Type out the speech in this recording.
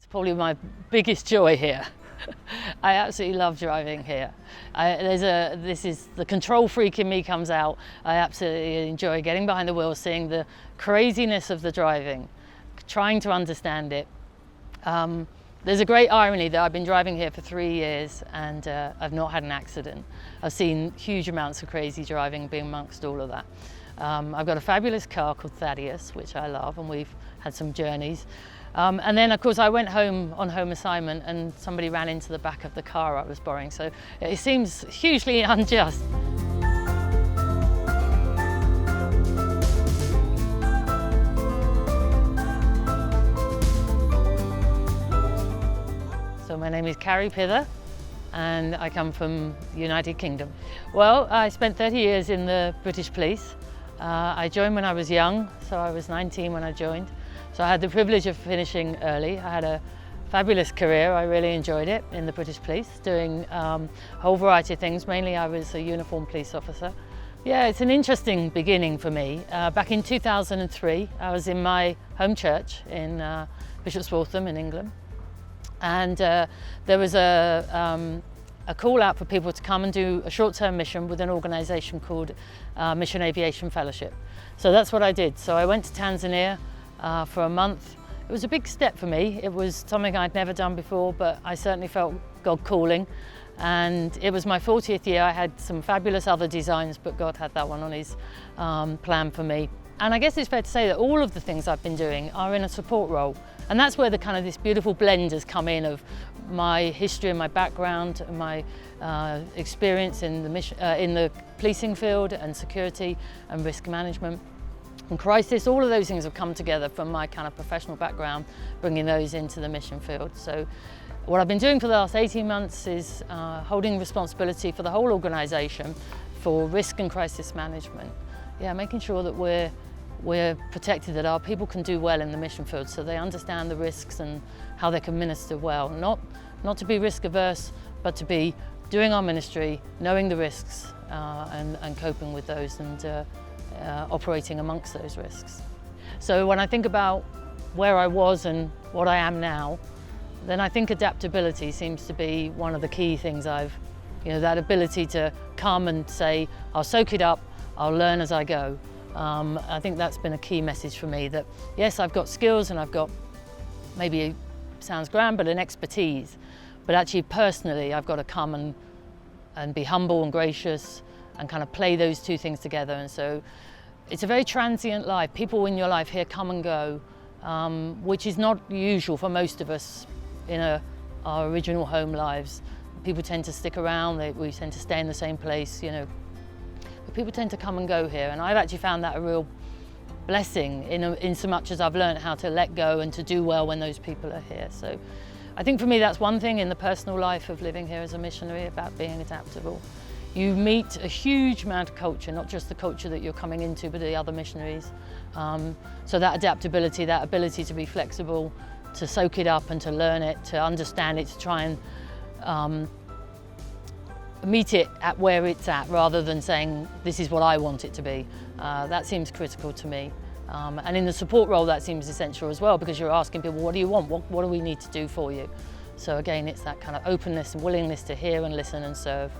Probably my biggest joy here. I absolutely love driving here. This is the control freak in me comes out. I absolutely enjoy getting behind the wheel, seeing the craziness of the driving, trying to understand it. There's a great irony that I've been driving here for 3 years and I've not had an accident. I've seen huge amounts of crazy driving being amongst all of that. I've got a fabulous car called Thaddeus, which I love, and we've had some journeys. And then, of course, I went home on home assignment and somebody ran into the back of the car I was borrowing. So it seems hugely unjust. So my name is Carrie and I come from the United Kingdom. Well, I spent 30 years in the British Police. I joined when I was young, so I was 19 when I joined. So I had the privilege of finishing early. I had a fabulous career. I really enjoyed it in the British Police, doing a whole variety of things. Mainly I was a uniformed police officer. Yeah, it's an interesting beginning for me. Back in 2003, I was in my home church in Bishop's Waltham in England. And there was a call out for people to come and do a short-term mission with an organisation called Mission Aviation Fellowship. So that's what I did. So I went to Tanzania for a month. It was a big step for me. It was something I'd never done before, but I certainly felt God calling. And it was my 40th year. I had some fabulous other designs, but God had that one on his plan for me. And I guess it's fair to say that all of the things I've been doing are in a support role. And that's where the kind of this beautiful blend has come in of my history and my background and my experience in the policing field and security and risk management and crisis. All of those things have come together from my kind of professional background, bringing those into the mission field. So what I've been doing for the last 18 months is holding responsibility for the whole organisation for risk and crisis management. Yeah, making sure that we're protected, that our people can do well in the mission field, so they understand the risks and how they can minister well. Not to be risk averse, but to be doing our ministry, knowing the risks and coping with those and operating amongst those risks. So when I think about where I was and what I am now, then I think adaptability seems to be one of the key things that ability to come and say, I'll soak it up, I'll learn as I go. I think that's been a key message for me, that yes, I've got skills and I've got, maybe it sounds grand, but an expertise. But actually personally, I've got to come and be humble and gracious and kind of play those two things together. And so it's a very transient life. People in your life here come and go, which is not usual for most of us in our original home lives. People tend to stick around, we tend to stay in the same place, But people tend to come and go here, and I've actually found that a real blessing in so much as I've learned how to let go and to do well when those people are here. So I think for me that's one thing in the personal life of living here as a missionary, about being adaptable. You meet a huge amount of culture, not just the culture that you're coming into, but the other missionaries. So that adaptability, that ability to be flexible, to soak it up and to learn it, to understand it, to try and meet it at where it's at, rather than saying, this is what I want it to be. That seems critical to me. And in the support role, that seems essential as well, because you're asking people, what do you want? What do we need to do for you? So again, it's that kind of openness and willingness to hear and listen and serve.